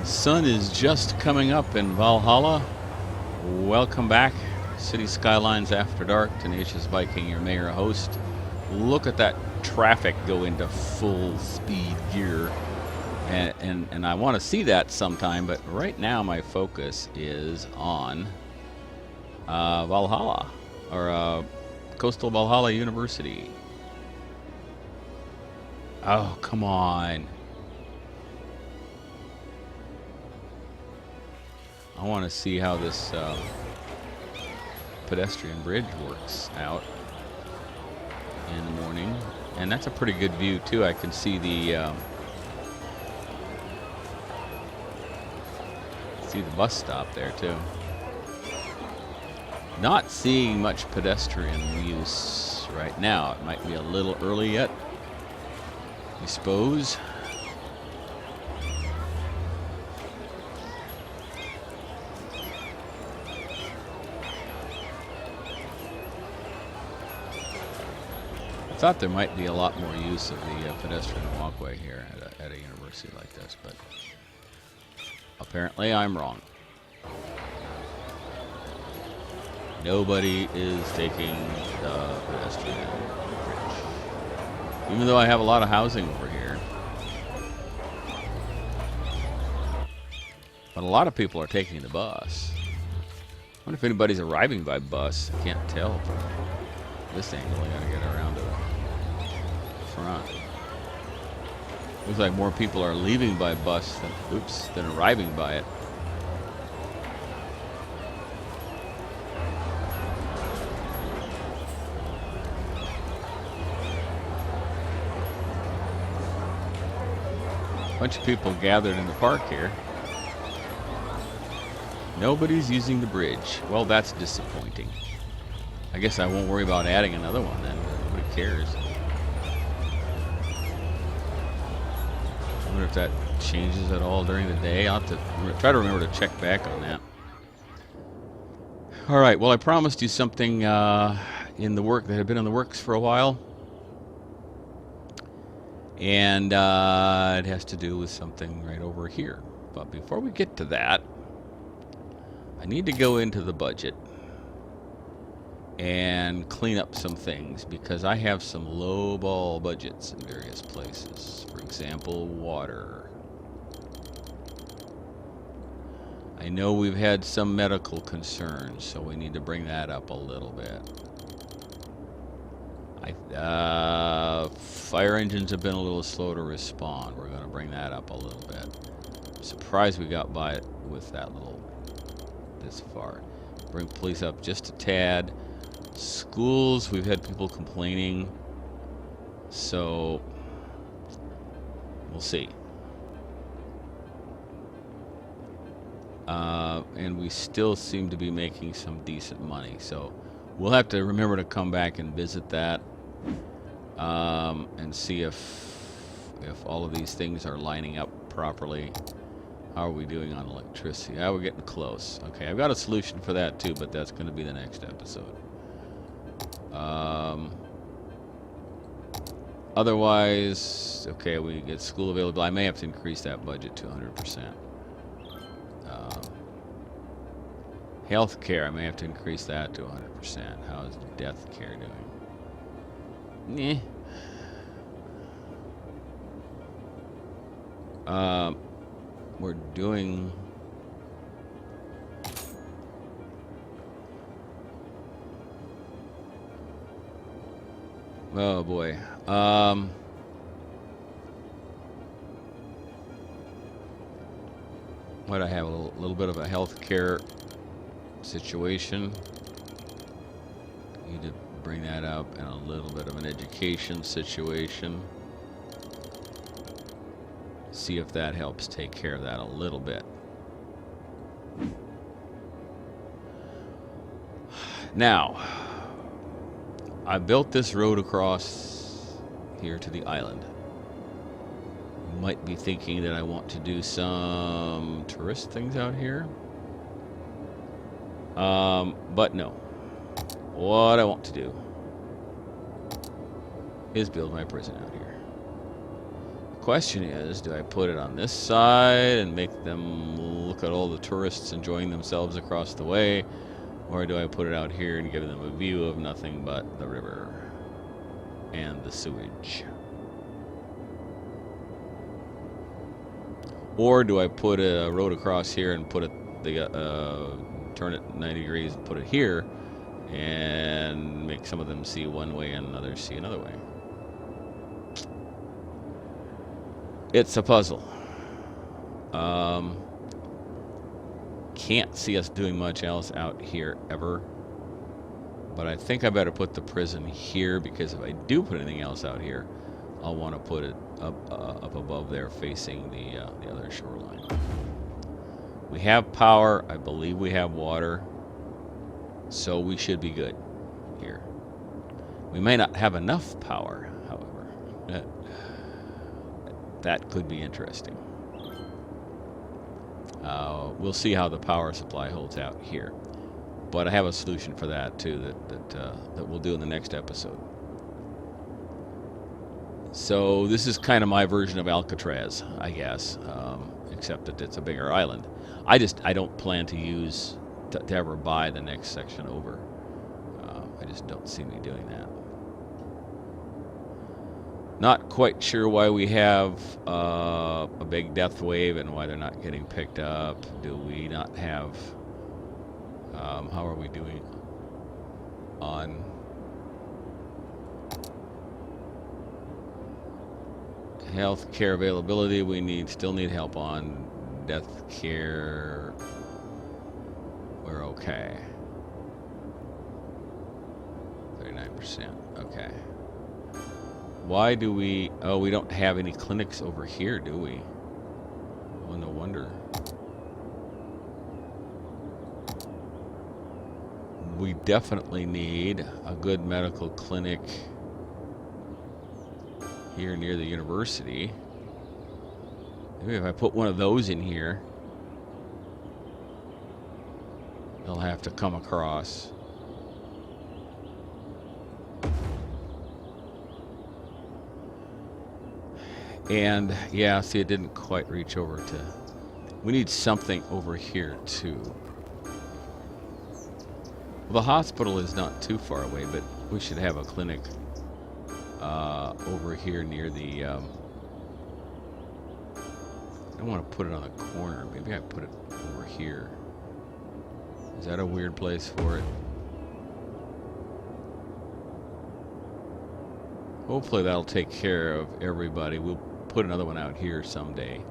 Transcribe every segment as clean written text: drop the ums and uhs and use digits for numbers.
Sun is just coming up in Valhalla. Welcome back. City Skylines After Dark. Tenacious Viking, your mayor host. Look at that traffic go into full speed gear. And I want to see that sometime, but right now my focus is on Valhalla, or Coastal Valhalla University. Oh, come on. I want to see how this pedestrian bridge works out in the morning. And that's a pretty good view, too. I can see the bus stop there, too. Not seeing much pedestrian use right now. It might be a little early yet, I suppose. I thought there might be a lot more use of the pedestrian walkway here at a university like this, but apparently I'm wrong. Nobody is taking the pedestrian bridge, even though I have a lot of housing over here. But a lot of people are taking the bus. I wonder if anybody's arriving by bus. I can't tell from this angle. I gotta get around to the front. Looks like more people are leaving by bus than arriving by it. A bunch of people gathered in the park here. Nobody's using the bridge. Well, that's disappointing. I guess I won't worry about adding another one then. Nobody cares. I wonder if that changes at all during the day. I'll have to try to remember to check back on that. All right. Well, I promised you something in the work that had been in the works for a while. And it has to do with something right over here. But before we get to that, I need to go into the budget and clean up some things because I have some low-ball budgets in various places. For example, water. I know we've had some medical concerns, so we need to bring that up a little bit. Fire engines have been a little slow to respond. We're going to bring that up a little bit. I'm surprised we got by it with that little this far. Bring police up just a tad. Schools, we've had people complaining, so we'll see. And we still seem to be making some decent money, so we'll have to remember to come back and visit that and see if all of these things are lining up properly. How are we doing on electricity? Yeah, we're getting close. Okay, I've got a solution for that too, but that's going to be the next episode. Otherwise, okay, we get school available. I may have to increase that budget to 100%. Healthcare, I may have to increase that to 100%. How is death care doing? We're doing... Oh boy. What I have a little bit of a healthcare situation. Need to bring that up, and a little bit of an education situation. See if that helps take care of that a little bit. Now, I built this road across here to the island. You might be thinking that I want to do some tourist things out here. But no. What I want to do is build my prison out here. question is, do I put it on this side and make them look at all the tourists enjoying themselves across the way? Or do I put it out here and give them a view of nothing but the river and the sewage? Or do I put a road across here and put it, turn it 90 degrees and put it here and make some of them see one way and others see another way? It's a puzzle. Can't see us doing much else out here ever. But I think I better put the prison here, because if I do put anything else out here, I'll want to put it up above there facing the other shoreline. We have power. I believe we have water. So we should be good here. We may not have enough power, however. That could be interesting. We'll see how the power supply holds out here. But I have a solution for that too that we'll do in the next episode. So this is kind of my version of Alcatraz, I guess, except that it's a bigger island. I don't plan to ever buy the next section over. I just don't see me doing that. Not quite sure why we have a big death wave and why they're not getting picked up. Do we not have... how are we doing on... health care availability? We still need help on death care. We're okay. 39%. Okay. Why do we... oh, we don't have any clinics over here, do we? Well, no wonder. We definitely need a good medical clinic here near the university. Maybe if I put one of those in here, they'll have to come across. And yeah, see, it didn't quite reach over to... we need something over here too. Well, the hospital is not too far away, but we should have a clinic over here near the... I don't want to put it on the corner. Maybe I put it over here. Is that a weird place for it? Hopefully that'll take care of everybody. We'll put another one out here someday.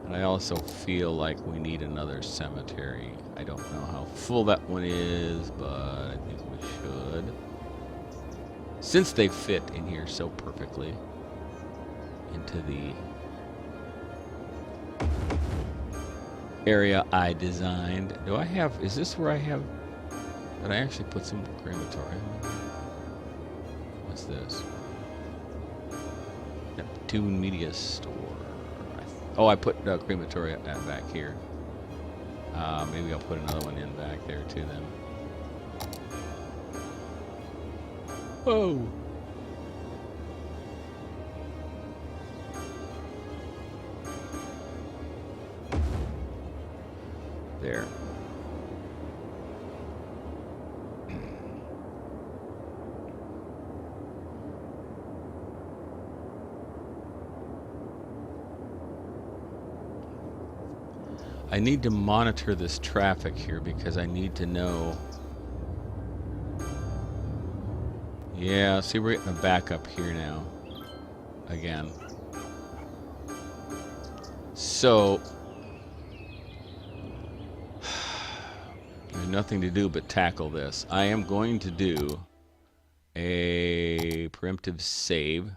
And I also feel like we need another cemetery. I don't know how full that one is, but I think we should. Since they fit in here so perfectly into the area I designed. Do I have... is this where I have... did I actually put some crematorium? What's this? Neptune Media Store. Oh, I put crematoria back here. Maybe I'll put another one in back there too then. Whoa! There. I need to monitor this traffic here because I need to know. Yeah, see, we're getting a backup here now. Again. So, there's nothing to do but tackle this. I am going to do a preemptive save.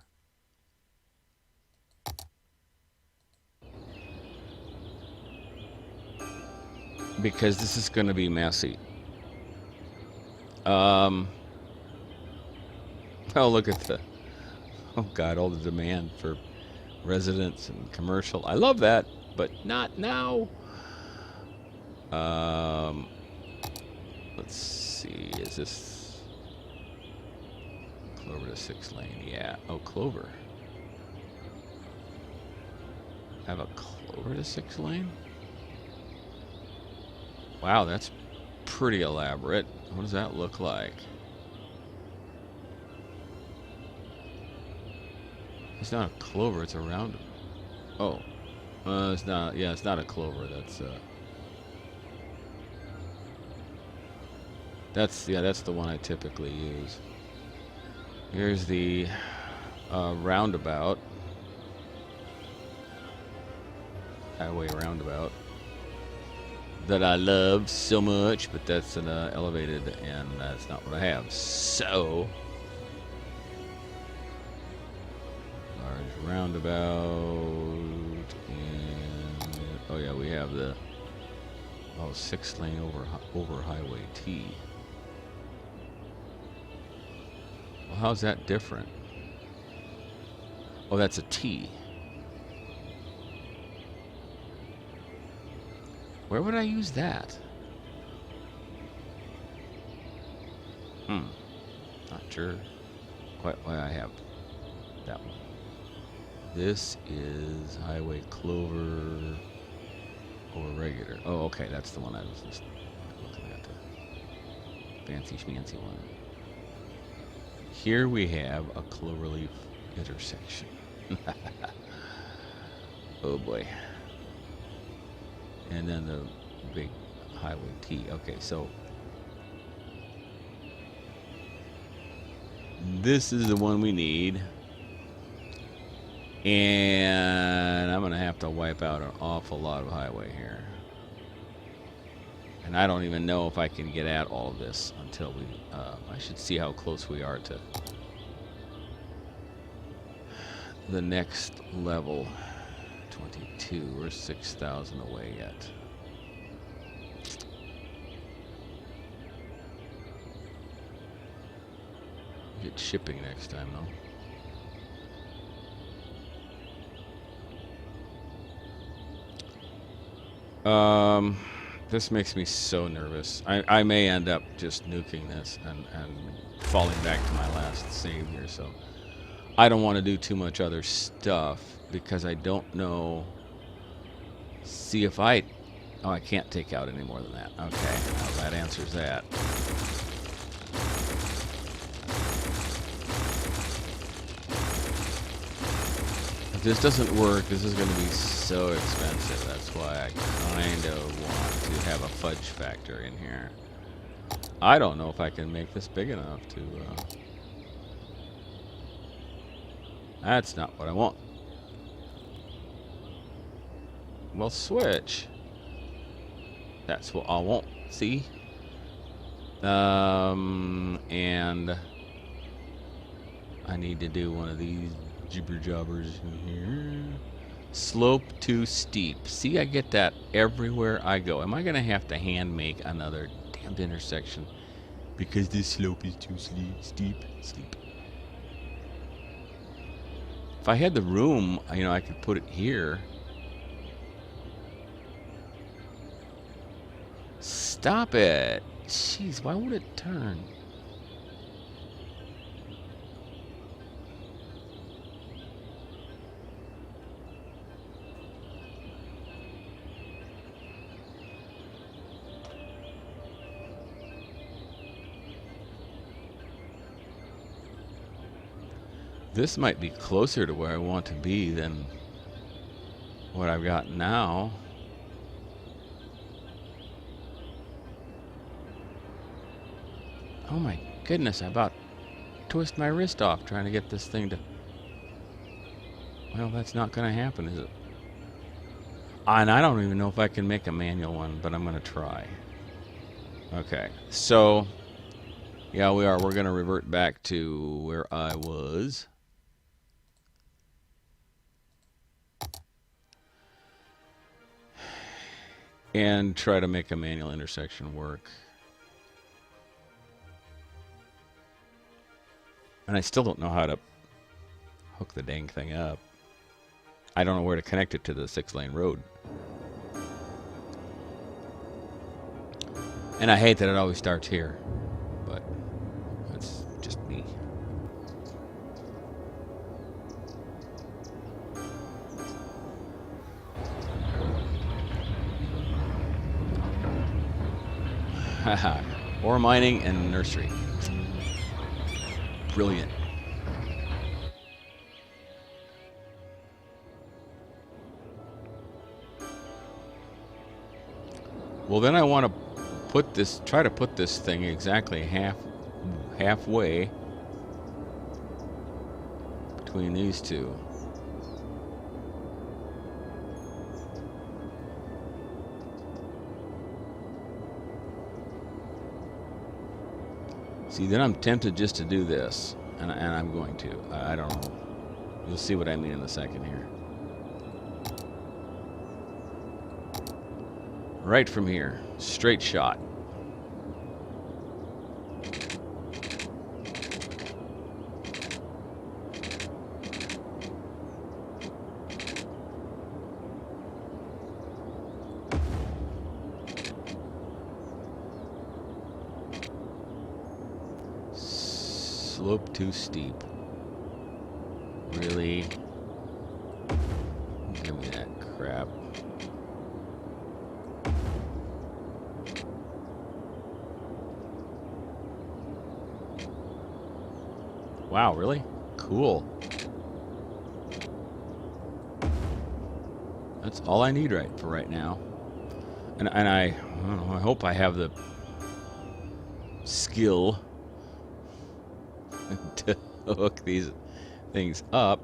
Because this is going to be messy. Oh, look at the... oh, God, all the demand for residents and commercial. I love that, but not now. Let's see. Is this... Clover to 6 lane, yeah. Oh, Clover. Have a Clover to 6 lane? Wow, that's pretty elaborate. What does that look like? It's not a Clover, it's a round. Oh. It's not, yeah, it's not a Clover, that's the one I typically use. Here's the roundabout. Highway roundabout. That I love so much, but that's an elevated, and that's not what I have. So, large roundabout, and oh yeah, we have the 6 lane over Highway T. Well, how's that different? Oh, that's a T. Where would I use that? Not sure quite why I have that one. This is Highway Clover over regular. Oh, okay, that's the one I was just looking at. The fancy schmancy one. Here we have a cloverleaf intersection. Oh boy. And then the big Highway T. Okay, so this is the one we need. And I'm going to have to wipe out an awful lot of highway here. And I don't even know if I can get at all of this until we... I should see how close we are to the next level. 22. We're 6,000 away yet. Get shipping next time, though. This makes me so nervous. I may end up just nuking this and falling back to my last save here, so I don't want to do too much other stuff because I don't know. See if I... Oh, I can't take out any more than that. Okay, well, that answers that. If this doesn't work, this is going to be so expensive. That's why I kind of want to have a fudge factor in here. I don't know if I can make this big enough to... That's not what I want. Well, switch. That's what I want. See? And I need to do one of these jibber jobbers in here. Slope too steep. See, I get that everywhere I go. Am I going to have to hand make another damned intersection because this slope is too steep? If I had the room, you know, I could put it here. Stop it. Jeez, why won't it turn? This might be closer to where I want to be than what I've got now. Oh my goodness, I about twist my wrist off trying to get this thing to... Well, that's not going to happen, is it? And I don't even know if I can make a manual one, but I'm going to try. Okay, so... Yeah, we are. We're going to revert back to where I was. And try to make a manual intersection work. And I still don't know how to hook the dang thing up. I don't know where to connect it to the 6-lane road. And I hate that it always starts here. But that's just me. Ore mining and nursery. Brilliant. Well, then I want to try to put this thing exactly halfway between these two. See, then I'm tempted just to do this, and I'm going to. I don't know. You'll see what I mean in a second here. Right from here, straight shot. Slope too steep. Really? Give me that crap. Wow, really? Cool. That's all I need for right now. And I don't know, I hope I have the skill to hook these things up.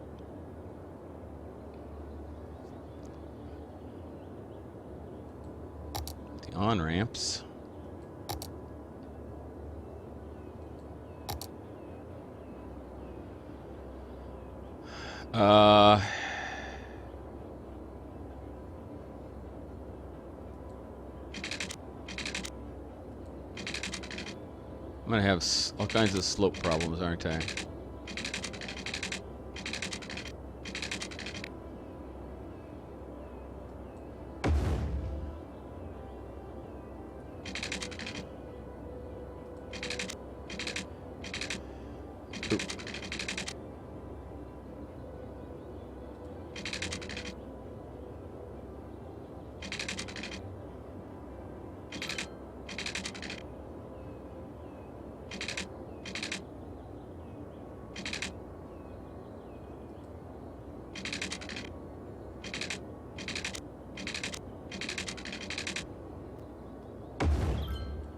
The on-ramps. I'm gonna have all kinds of slope problems, aren't I?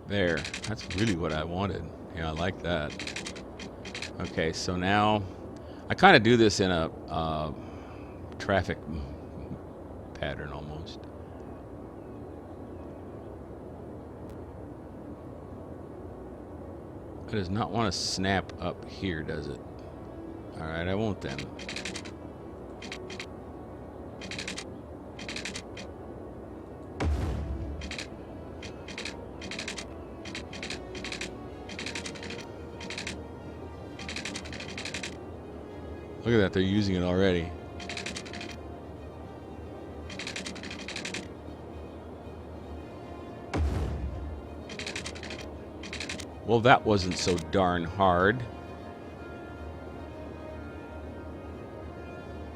There, that's really what I wanted. Yeah, I like that. Okay, so now I kind of do this in a traffic pattern almost. It does not want to snap up here, does it? All right, I won't then. Look at that, they're using it already. Well, that wasn't so darn hard.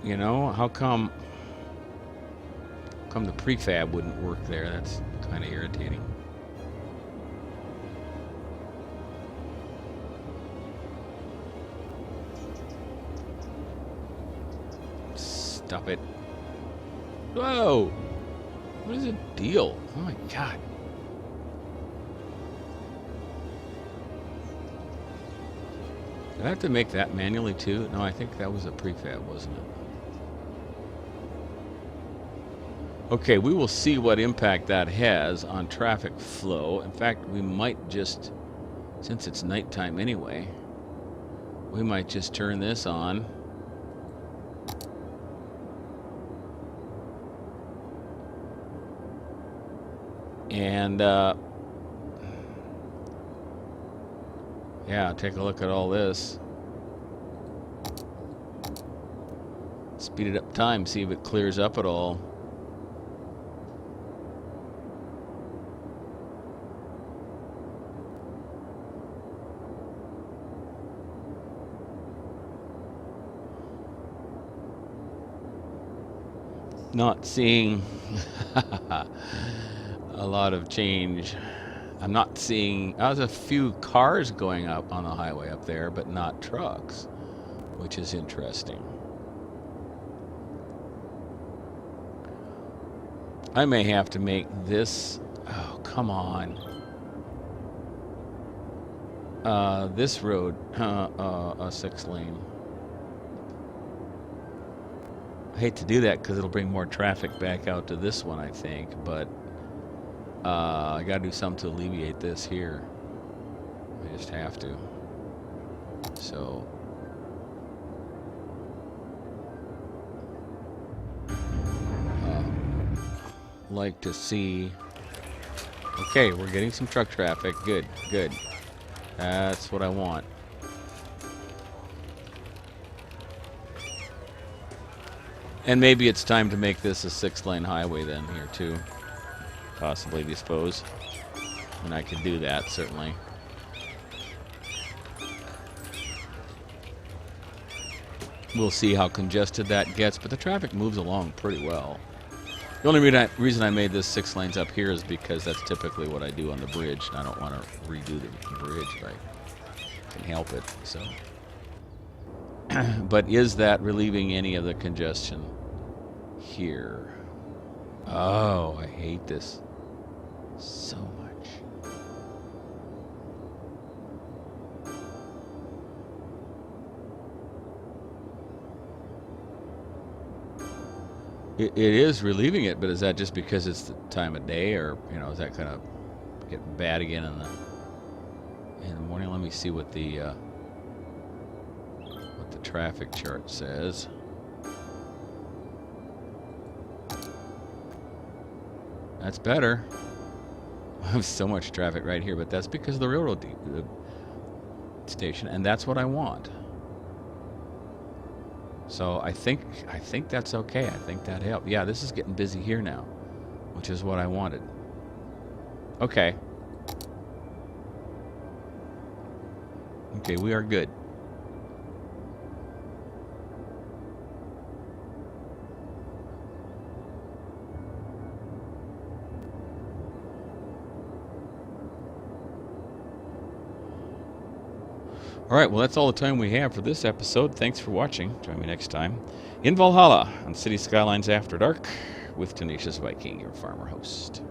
You know, how come the prefab wouldn't work there? That's kind of irritating. Stop it. Whoa! What is the deal? Oh my god. Did I have to make that manually too? No, I think that was a prefab, wasn't it? Okay, we will see what impact that has on traffic flow. In fact, we might just, since it's nighttime anyway, we might just turn this on. And yeah, take a look at all this. Speed it up time, see if it clears up at all. Not seeing a lot of change. I'm not seeing, there's a few cars going up on the highway up there, but not trucks, which is interesting. I may have to make this, oh, come on. This road, a 6-lane. I hate to do that because it'll bring more traffic back out to this one, I think, but I gotta do something to alleviate this here. I just have to. So like to see. Okay, we're getting some truck traffic. Good, good. That's what I want. And maybe it's time to make this a 6-lane highway then here too. Possibly, I suppose. And I could do that, certainly. We'll see how congested that gets, but the traffic moves along pretty well. The only reason I made this 6 lanes up here is because that's typically what I do on the bridge, and I don't want to redo the bridge if I can help it. So, but is that relieving any of the congestion here? Oh, I hate this so much. It is relieving it, but is that just because it's the time of day, or is that kind of getting bad again in the morning? Let me see what the traffic chart says. That's better. I have so much traffic right here, but that's because of the railroad station, and that's what I want. So I think that's okay. I think that helped. Yeah, this is getting busy here now, which is what I wanted. Okay. Okay, we are good. All right, well, that's all the time we have for this episode. Thanks for watching. Join me next time in Valhalla on City Skylines After Dark with Tenacious Viking, your farmer host.